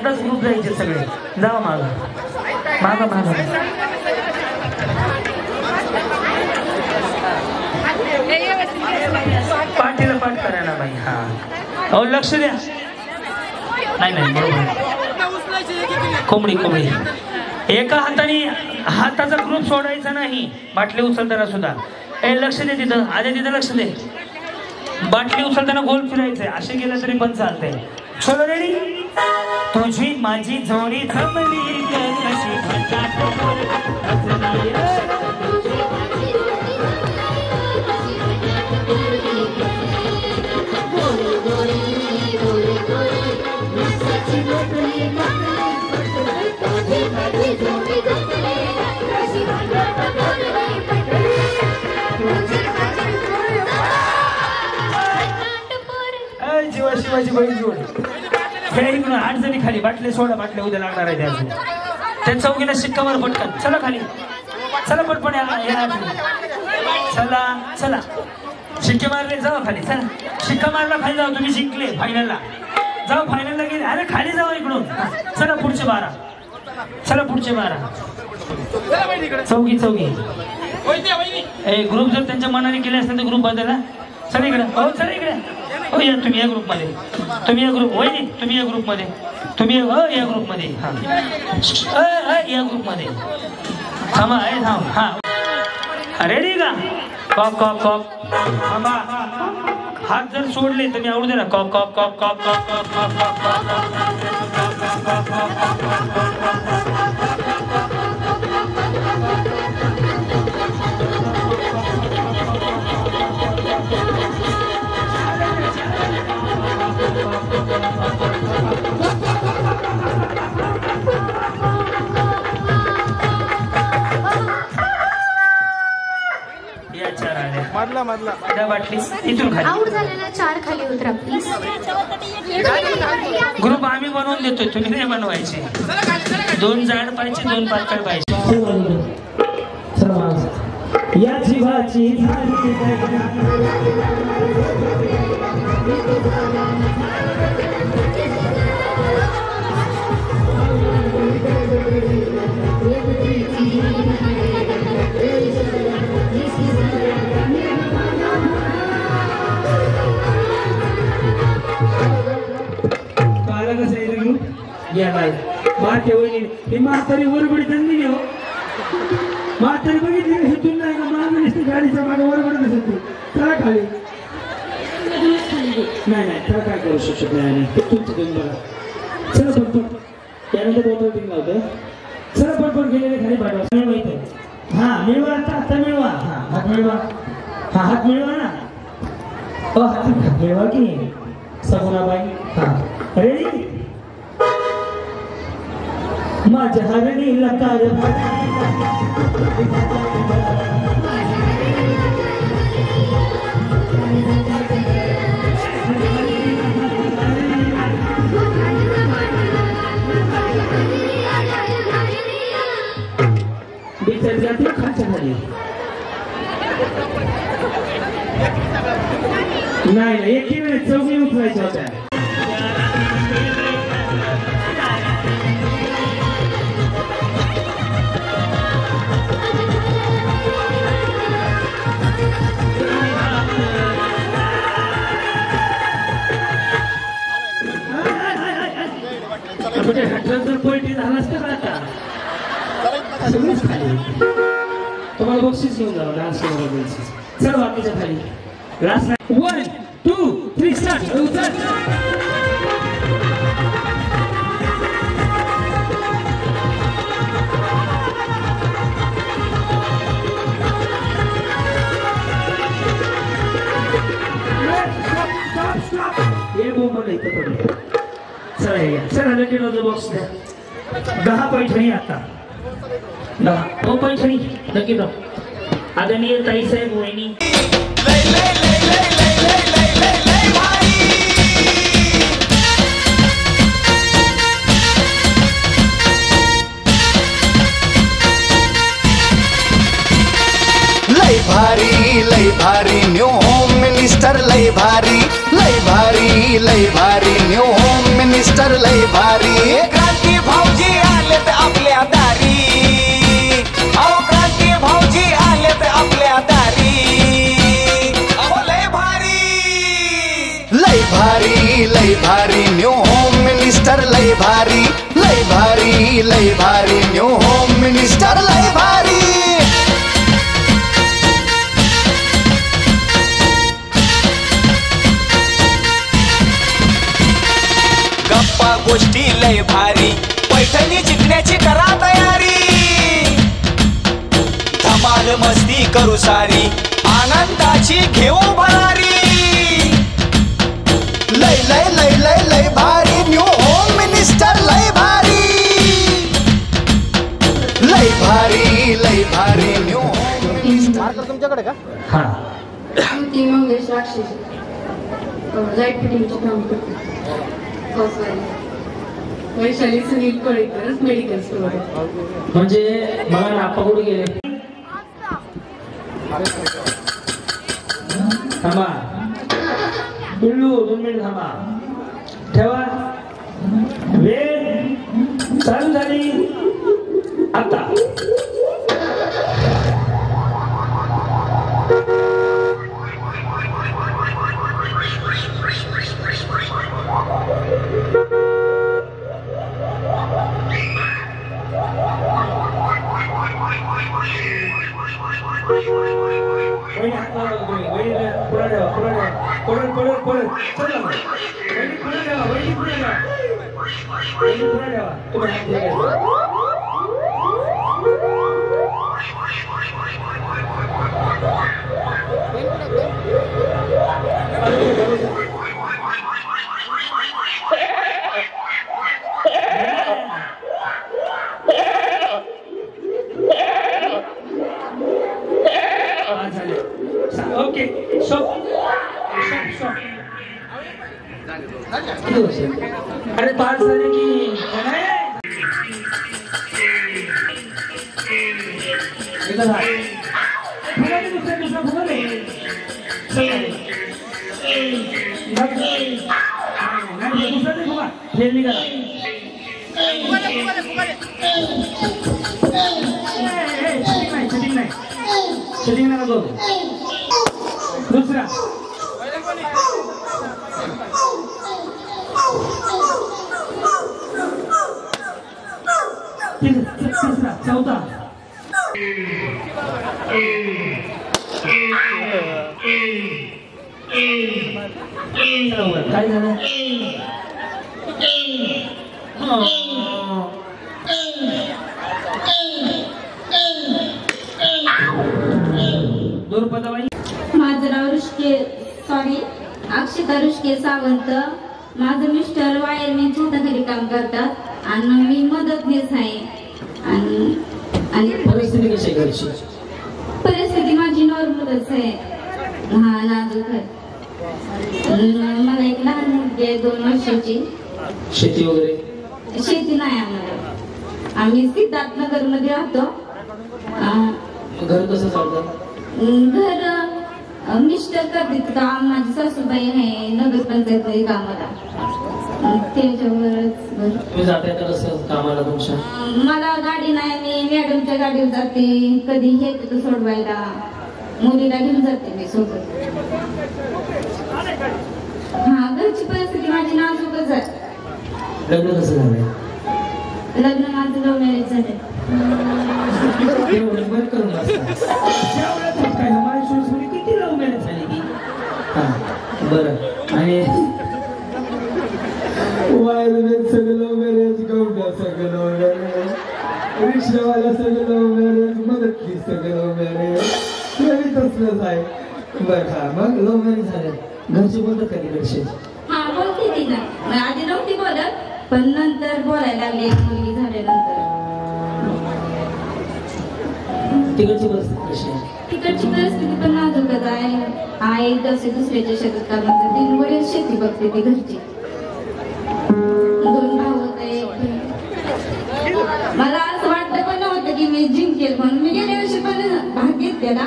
दोनदाच ग्रुप जायचे सगळे. जावा माग माग माग. पाठीला पाठ करा ना बाई. हा अहो लक्ष द्या. नाही नाही बरोबर. कोंबडी कोंबडी. एका हाताने हाताचा ग्रुप सोडायचा नाही. बाटली उचलताना सुद्धा लक्ष दे तिथं. आधी तिथं लक्ष दे. बाटली उचलताना गोल फिरायचंय. असे गेलं तरी पण चालतंय. चलो रेडी. तुझी माझी जोडी जमली कशी जीवा शिवाजी बहीण जोड. खेळी 8 जणी खाली. बाटले सोडा. बाटले उद्या लागणार आहे त्या चौकीला शिक्का मार पटकन. चला खाली. चला पटपट. चला चला शिक्के मारले. जावा खाली. चला शिक्का मारला खाली. जाऊ तुम्ही जिंकले फायनलला. जाऊ फायनलला गेले. अरे खाली जावा इकडून. चला पुढचे 12. चला पुढचे 12. चौकी चौकी. ग्रुप जर त्यांच्या मनाने केले असतील तर ग्रुप बदला. चला इकडे. हो चला इकडे. हो या तुम्ही या ग्रुपमध्ये. तुम्ही या ग्रुप. होय तुम्ही या ग्रुपमध्ये. तुम्ही या ग्रुपमध्ये. हा या ग्रुपमध्ये. थांबा थांब. हा रेडी का. कॉक कॉक कॉक. थांबा. हात जर सोडले तर मी आवडू दे ना. कॉक कॉक कॉक कॉक कॉक कॉक कॉक मधला मधला. बाटली इथून खाली. आउट झालेला 4 खाली उतरा प्लीज. ग्रुप आम्ही बनवून देतोय. तुम्ही नाही बनवायचे. 2 जाड पाहिजे 2 पातळ पाहिजे. या जीवाची ही म्हातारी वरबडी त्यांनी हो. म्हातारी बघितली हिथून नाही का मागणी गाडीच्या मागे वरबडी दिसत. चला खाली. नाही नाही त्याला काय करू शकत नाही. तुमचं तुम्ही बघा. चला पटपट. त्यानंतर बॉटल टिंग लावतोय. चला पटपट गेलेले खाली पाठवा. मिळवायचं. हा मिळवा. आता मिळवा. हा हात मिळवा. हा हात मिळवा ना. हात मिळवा की सगुणाबाई. हा रेडी. माझ्या हरणीला कार बिचारी जाते खालच्या खाली. नाही एकी वेळेस चौघी उचलायच्या होत्या. जर पोल्ट्री झाला असतं का आता सगळंच खाली. तुम्हाला बक्षीस घेऊन जावं डान्स केला. चल बाकीच्या खाली. Last 1 2 3 start. हे बोंबल इथं पडलं. चला लगेच बॉक्स द्या. 10 पैठणी. आता 10 पैठणी नक्की. आदरणीय ताईसाहेब वहिनी. लय भारी न्यू होम मिनिस्टर लय भारी लय भारी लय भारी न्यू होम मिनिस्टर लय भारी क्रांती भाऊजी आलेत आपल्या दारी अहो क्रांती भाऊजी आलेत आपल्या दारी अहो लय भारी न्यू होम मिनिस्टर लय भारी लय भारी लय भारी न्यू होम मिनिस्टर लय भारी गप्पा गोष्टी लय भारी पैठणी जिंकण्याची करा तयारी धमाल मस्ती करू सारी आनंदाची घेऊ भरारी लय लय लय लय लय भारी न्यू होम मिनिस्टर लय भारी लय भारी न्यू होम मिनिस्टर तुमच्याकडे का हा ती मंगेश राक्षस लाईट फिटिंगचे काम करते वैशाली सुनील कळेकर मेडिकल स्टोर म्हणजे मला नाप्पा कुठे गेले थांबा बिल्लू 2 मिनिट थांबा ठेवा वेळ चालू झाली आता अरे 5 झाले की शूटिंग नका करू दुसरा तिसरा चौथा काय झालं माझं नाव ऋषिके अक्षता ऋषिके सावंत. माझं मिस्टर वायरमॅनच्या हाताखाली काम करतात आणि मी मदतनीस आहे. आणि परिस्थिती कशी घरची? परिस्थिती माझी नॉर्मलच आहे. हा नाजूक आहे. मला एक लहान मुलगी आहे 2 वर्षाची. शेती वगैरे? शेती नाही आम्हाला. आम्ही सिद्धार्थनगर मध्ये राहतो. घर कसं चालतं? घर मिस्टर करतात काम. माझी सासूबाई आहे नगरपंचायत मध्ये कामाला. त्याच्यावरच जाते कामाला तुमच्या? मला गाडी नाही. मी मॅडमच्या गाडीवर जाते. कधी हे तिथं सोडवायला मुलीला घेऊन जाते मी सोबत. हा घरची परिस्थिती माझी नाजूकच आहे. लग्न कसं झालंय? लग्न माझं लव्ह मॅरेज झालंय. किती लव्ह मॅरेज झाली ती? बरं. आणि सगळं लव्ह मॅरेज गवडा सगळं लव्ह मॅरेज रिक्षावाला सगळं लव्ह मॅरेज मदतली सगळं लव्ह मॅरेज तसलंच आहे. बरं हा मग लव्ह मॅरेज झालं. घरचे बोलतात का तिकडचे? हा बोलते ती ना. आधी नव्हती बोलत पण नंतर बोलायला लागली मुलगी झाल्यानंतर. तिकडची परिस्थिती कशी आहे? तिकडची परिस्थिती पण नाजूकच आहे. आई कसे दुसऱ्याच्या शेतात कामाचं 3 वरील शेती बघते ती घरची. 2 भाऊ होते. मला असं वाटतं पण नव्हतं की मी जिंकेल म्हणून. मी गेल्या वर्षी पण भाग घेतलेला.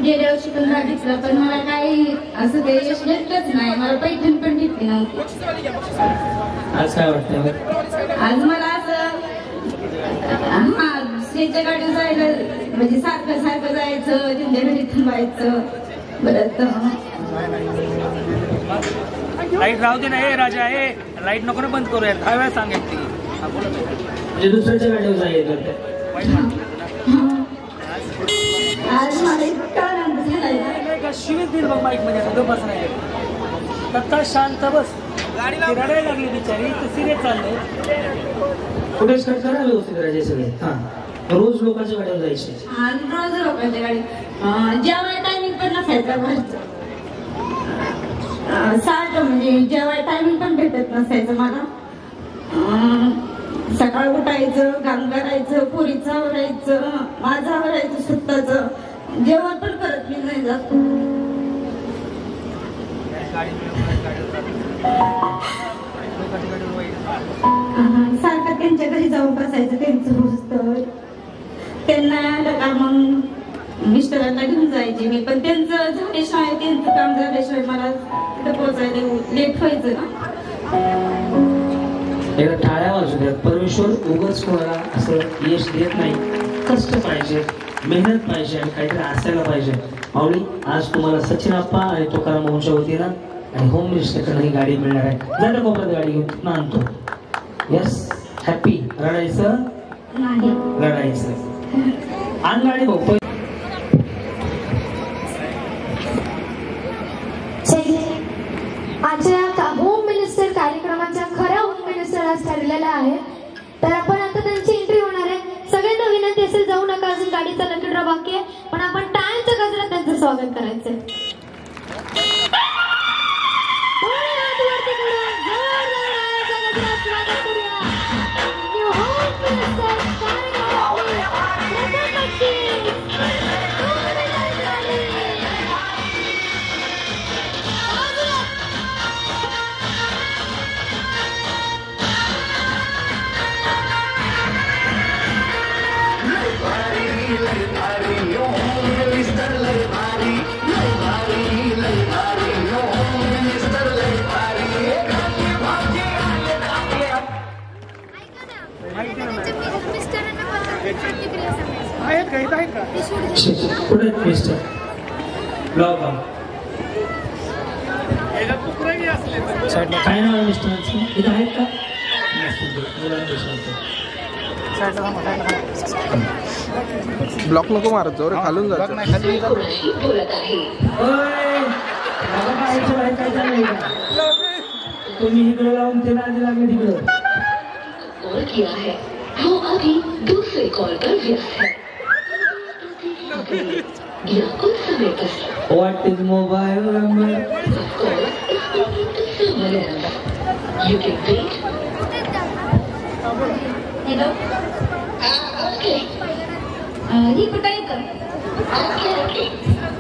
गेल्या वर्षी पण गाडीतलं पण मला काही असं काही यश भेटलंच नाही. मला पैठण पण भेटली नव्हती. आज काय वाटतं? आज मला असं स्टेजच्या गाडीवर जायला म्हणजे सारखं सारखं जायचं, त्यांच्या घरी थांबायचं. परत लाईट राहू दे ना. हे राजा हे लाईट नको ना बंद करूया. काय वेळा सांगेल ती म्हणजे दुसऱ्याच्या गाडीवर जायचं. आज मला इतका आनंद झाला. शिवीच दिल बघ माईक मध्ये. गप्प बस नाही तत्काळ शांत बस. गाडी रडायला लागली बिचारी. सिरियस चाललंय. कुठे कट करा व्यवस्थित राहायचे सगळे. हा रोज लोकांच्या गाडीवर जायचे. आज रोज लोकांच्या गाडीत जेवायला टायमिंग पण नसायचा घरचं. सारखं म्हणजे जेवायला टायमिंग पण भेटत नसायचं मला. सकाळ उठायचं, काम करायचं, पोरीचं आवरायचं, माझं आवरायचं, स्वतःचं जेवण पण करत मी नाही जात. सारखं त्यांच्या घरी जाऊन बसायचं. त्यांचं पुस्तक त्यांना आलं का मग मिस्टरांना घेऊन जायचे मी. पण त्यांचं झाल्याशिवाय, त्यांचं काम झाल्याशिवाय मला तिथं पोहोचायला लेट व्हायचं ना. एकदा टाळ्या वाजू द्या. परमेश्वर उगाच कोणाला असं यश देत नाही. कष्ट पाहिजे, मेहनत पाहिजे आणि काहीतरी असायला पाहिजे. माऊली आज तुम्हाला सचिन आप्पा आणि तुकाराम भाऊंच्या वतीनं आणि होम मिनिस्टरकडे ही गाडी मिळणार आहे. जाता कोपऱ्यात गाडी घेऊन आणतो. Yes happy. रडायचं रडायचं आण गाडी भाऊ. आजच्या होम मिनिस्टर कार्यक्रमाच्या खऱ्या होम मिनिस्टर आज ठरलेला आहे. तर आपण आता त्यांची एंट्री होणार आहे. सगळ्यांना विनंती असेल जाऊ नका, अजून गाडीचा लकी ड्रॉ बाकी आहे. पण आपण टाळ्यांच्या गजरात त्यांचं स्वागत करायचंय. कुठे मिस्टर ब्लॉग काय नाव आहे मिस्टरांचं? इथं आहेत का? ब्लॉक नको मारत जाऊ रे, खालून जात. तुम्ही इकडे लावून ते नादी लागले तिकडं. कॉल किया है वो अभी दूसरे कॉल पर व्यस्त है. या कुछ समय पश्चात. What is mobile number? Call is speaking to someone else. You can wait. Hello. Okay. ही कुठं येतं? Okay.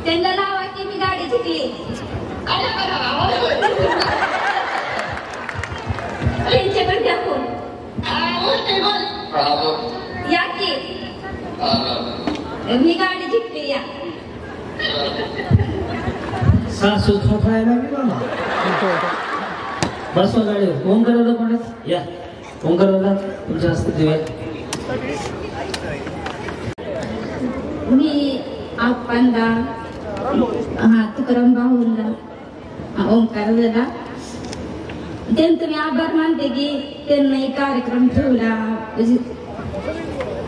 त्यांना लावा की मी गाडी शिकली. त्यांच्याकडे द्या फोन. या की मी गाडी जिंकली. या सासू थोपायला लागली बाबा. बसवा गाडीवर. ओंकार दादा कोण आहेत? या ओंकार दादा तुमच्या हस्ते देऊया. मी आप्पांना, तुकाराम भाऊंना, ओंकार दादा त्यांचं मी आभार मानते की त्यांना एक कार्यक्रम ठेवला. म्हणजे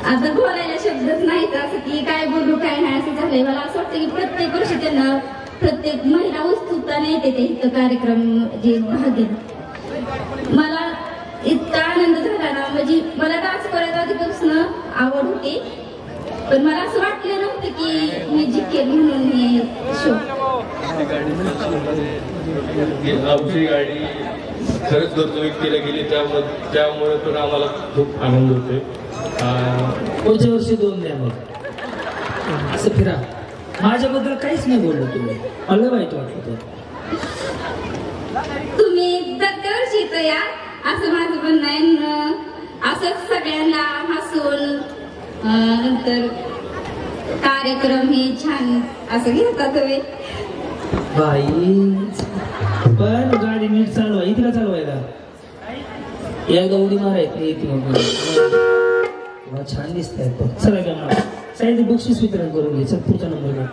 आता बोलायला शब्दच नाहीत असं की काय बोलू काय नाही असं झालंय. मला असं वाटतं की प्रत्येक वर्षी त्यांना प्रत्येक महिला उत्सुकताने येते ते इथं कार्यक्रम जे भाग घेत. मला इतका आनंद झाला ना. म्हणजे मला डान्स करायला आधीपासून आवड होती पण मला असं वाटलं नव्हतं की मी जिंकेल म्हणून हे शो. आमची गाडी खरंच गरजू व्यक्तीला गेली त्यामुळे पण आम्हाला खूप आनंद होते. पुढच्या वर्षी 2 द्या मग. असं फिरा. माझ्याबद्दल काहीच नाही बोललो तुम्ही. मला वाईट वाटत. तुम्ही दर वर्षी तर या असं माझं म्हणणं आहे. असंच सगळ्यांना हसून नंतर कार्यक्रम हे छान असं घेता तुम्ही. बाई पण गाडी नीट चालवा, इथला चालवायला एकदा उडी मारायची छान दिसत आहेत. चला साईड बक्षीस वितरण करून घे. चल पुढचा नंबर घ्या.